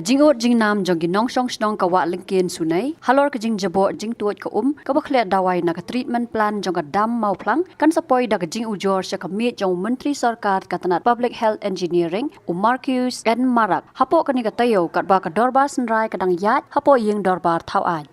Kajingot jing nam jong ginong song snong ka wa lingkin sunai halor kajing jabo jing tuot ka ka bakhle dawai na ka treatment plan jong ka dam mau plang kan sapoi da kajing ujor sya kamit jong menteri Sorkar katanat public health engineering Marcus and Marak hapo kani ka tayo kat ba ka dorbar senrai kadang yat hapo ying dorbar thau ai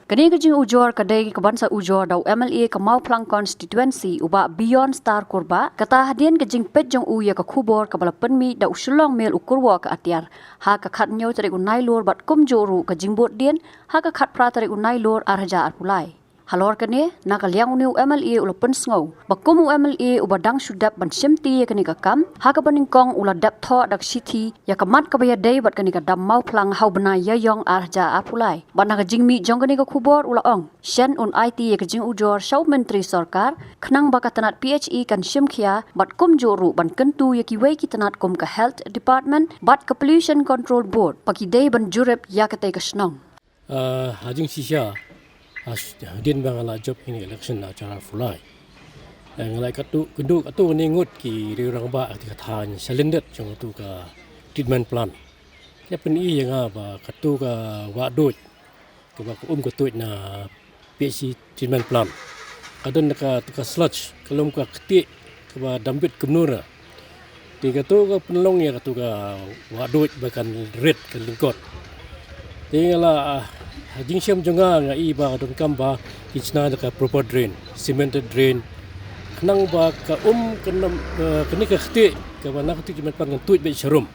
kani kajing ujor kadai ka bansa ujor daw MLA ka mau plang constituency uba Beyond Kurbah kata hadian kajing pet jong uya ka khubor ka bala penmi daw Shillong Mail Kyrwoh ka Atiar ha ka khat nyau tari unai lor bat kum joru ka jingbot dien ha ka khat pra tari unai lor arja arpulai halor kane nakaliang uniu MLA ula pensngau bakum MLA ubadang sudap ban simti kani ka kam ha ka baningkong ula dap tho dak city ya kamat ka baya dei bat kani ka dam mau plang hau bana yayong arja arpulai ban ka jingmi jong kani ka khubor ula ong shen un IT ka jing ujor shau menteri Sorkar khnang bakatanat PHE kan shimkhia bat kum joru ban kentu ya ki wei ki tanat kum ka health department bat ka pollution control board paki dei ban jurep ya ka tai ka snong hajing sisya din bang ala job ini election na cara fulai ngalai katu kenduk atu ningut ki riurang ba ati kathan salindet jong tu ka treatment plan ya pen i yang ba katu ka wa dot ke ba ka tuit na PHC treatment plan kadon ka sludge kalom ka keti ke ba dambit kemnura ti katu ka penlong ya katu ka wa dot bakan red ke lingkot tingala jing siam jonga nga i ba don kamba kichna ka proper drain cemented drain knang ba ka kanam kani ka khti ka ba nak ti met pan tuit be sharum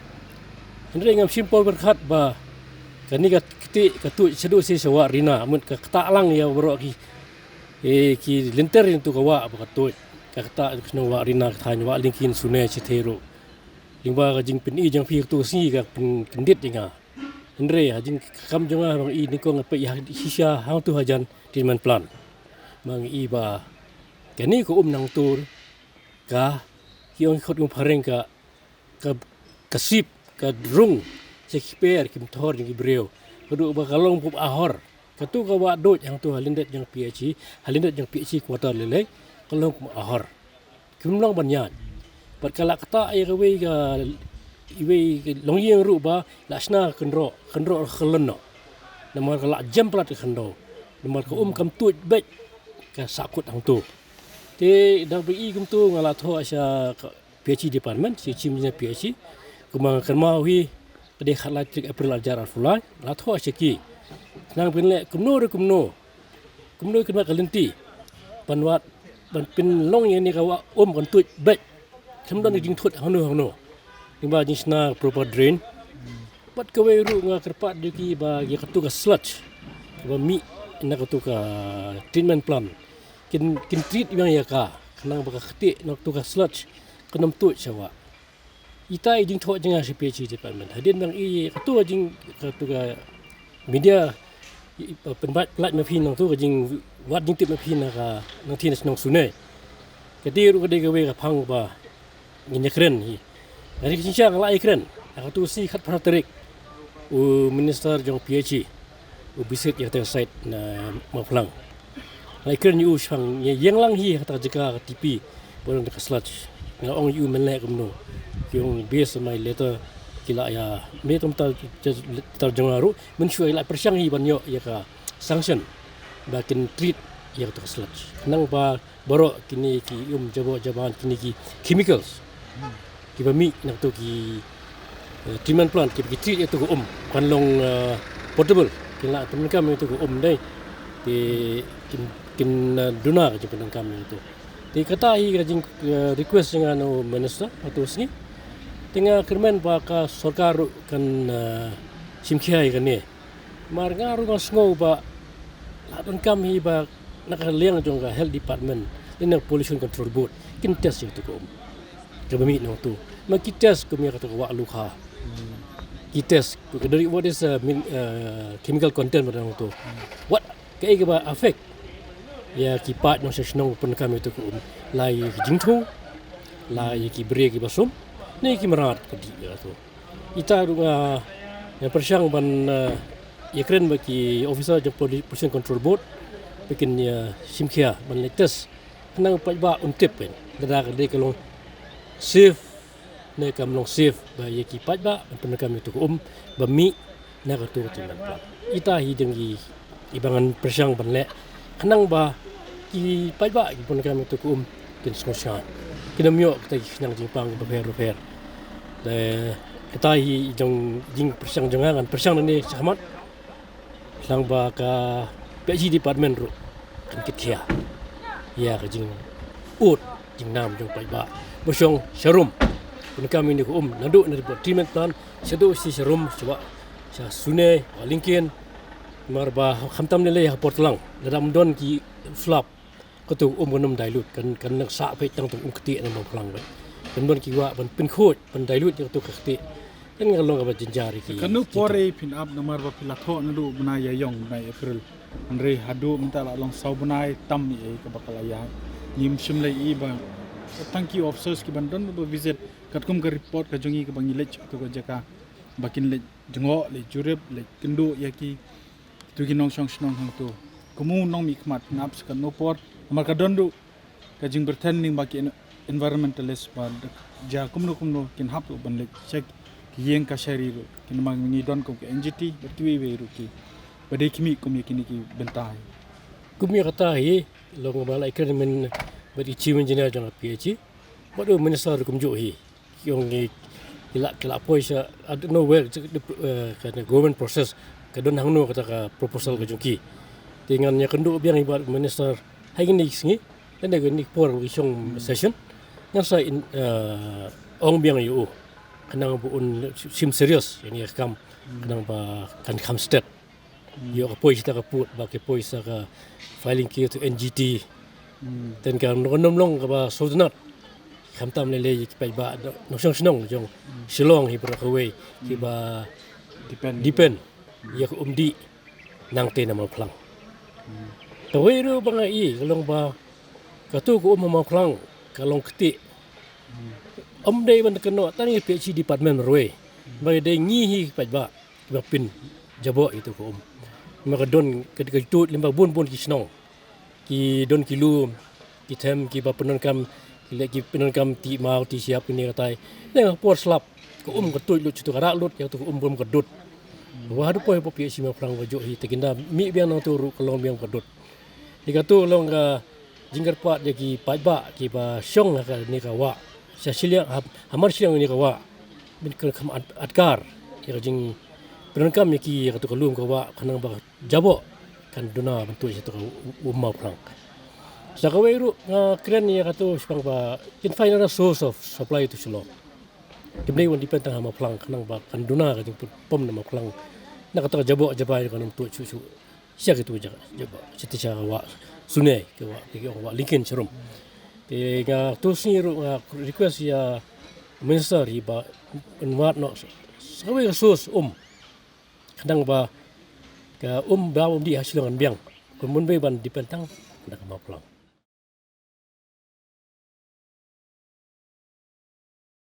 andre ngam simple berkhat ba kani ka khti ka tuit sedu si sawa rina mun ka ta lang ya bro ki linter tu ka wa ba ka tuit ka ta kno wa rina than wa lingkin sune chithero lingba ka jing pin i jang phi tu si ka kendit inga Andre hajing kam jonga bang i niko ngape ya hisya hang tu hajan treatment plan bang i ba kani ko nang tur ka hiong khot ngum phareng ka kasip ka drung sekper kim thor ngi breu kudu ba kalong pup ahor katu ka wa dot yang tu halindet yang PHC halindet yang PHC quarter lele kalong pup ahor kimlong banyan pat kala kata ai ka we ka iwe longyeng ru ba lasna kendro khelno namar kala jam plat khendo namar ko kam tuit bet ka sakut ang tu te da bi kum tu ngala tho asya PHC department si chimnya PHC kuma kerma wi pede khala trik april ajar fulai la tho asya ki nang pinle kumno kena kalenti panwat ban pin longyeng ni ka kan tuit bet khamdon jing thut hanu Nimba jinsna proper drain. Pat kawe ru nga kerpat duki ba ya katu ka sludge. Ba mi na katu ka treatment plan. Kin treat yang ya ka. Kanang ba ka khti na katu ka sludge kanam tu sawa. Ita jing tho jing si PHC department. Hadin bang i katu jing katu ka media penbat plat ma phin nang tu ka jing wat jing tip ma phin na ka nang thinas nang sunai. Kadi ru ka de kawe ka phang ba nginya kren hi. Dari kisah ngalai keren, aku tu si kat praterik, minister jong PHC, bisit yang tersait na maflang. Ngalai keren yu sang yang lang hi kata jika TV, boleh dekat sludge. Ngalong yu melek kumno, yung base my letter kila ya, metom terjengaru, mencuai la persiang hi banyo ya ka sanction, bakin treat ya kata sludge. Nang ba borok kini ki jaban kini ki chemicals. Kiba mi nak tu ki treatment plant ki treat itu ko kan long portable kila penenkam itu ko dai di kin duna ke penenkam itu di kata hi rajing request dengan minister atau sini tengah kermen ba ka Sorkar kan shimkhia kan ni mar ngaru ngas ngau ba la penenkam hi ba nak liang jong ka health department in pollution control board kin test itu ko Kami nang tu, makites kami kata wa luka, kites dari what is chemical content pada nang tu, what kaya keba affect, ya kipat nang sesnong pun kami tu lai jingtung, lai kibre kibasum, ni kimerat kadi tu, ita runga yang persiang ban ya keren bagi officer jang pollution control board, bikin shimkhia ban latest, nang pajba untip pen, dadak dia kalau safe ne kam long safe ba ye ki pat ba pen kam itu ba mi na ka tu treatment plan ita hi dengi ibangan persang banle kanang ba ki pai ba ki pun kami tu tin sngoshan kina myo kita nang jingpang ba fer de kita hi jing persang jangan persang ni sahmat lang ba ka PG department ru kan khubor ya ka jing ut jing nam jong pai ba bosong serum pun kami ni nadu na treatment plan sedu si serum coba sa sunai lingkin marba khamtam ne le portlang dalam don ki flap ko tu gonum dilute kan nak sa pe tang tu kti na maplang ba kan don ki wa ban pin khot ban dilute tu kti kan ngalong ba jinjari ki kanu pore pin up na marba pilatho na du bna ya yong na april andre hadu minta la long sau bnai tam e ka bakalaya yim shimle i ba thank you officers ki ban don ba visit katkum ka report ka jongi ka bangilech to ka jaka bakin le jengo le jurep le kendo yaki tu ginong shong hang tu kumu nong mi khmat nap kan no por amar ka dondu ka jing berthen ning baki environmentalist ba ja kumno kin hap ban le check yeng ka shari ru kin mang ni don ko ke NGT bertui we ru ki bade kimi kum yakini ki bentai kumi kata hi long ba lai kan men badi chief engineer jang PhD badu minister kum jo hi yong ni kila poisa I don't know where the government process kadon hangno kata ka proposal ka jungki tingan nya kendo biang ibat minister hai ni singi dan de ni por isong session ngan sa in ong biang yu kanang bu un sim serious yani kam kanang ba kan kam step yo ka poisa ka put ba ke poisa ka filing ki to NGT dan kan nom long ka ba sodnat kham tam le ki pai ba no snong jong Shillong hi bra kawai ki ba depend ya ko di nang te na maplang kawai ru banga i kalong ba ka tu ko maplang kalong kti dei ban keno tani PhD department roi ba de ngi hi pai ba pin jabo itu ko maka don ke tut limba bun ki snong ki don ki lu ki them ki ba penon kam lagi penon kam ti mau ti siap ni katai nang por slap ko ka tut lu tu kara lut ya tu bum ka dut wa hadu poi po PhD ma prang wajo hi tekinda mi bian no tu ru kolong biang ka dut dikatu long ka jinggar pat ya ki pai ba ki ba syong ka ni ka wa sa Shillong hamar Shillong ni ka wa min ka kam Atiar ya jing penon kam ki ka tu kalum ka wa kanang ba jabo kan duna bentuk itu ka umma prang sa kawai ru kren ni katu sepang ba in find a source of supply to Shillong dibnei wan depend tang ma plang kanang ba kan duna ka jing pom na ma plang na kata jabo jabai kan tu chu sia gitu ja jabo siti cha wa sunai ke wa linkin serum te ga tu si ru request ya minister ba wat no kawai source kadang ba ka ba di Shillong biang kemun be ban depend tang na ma plang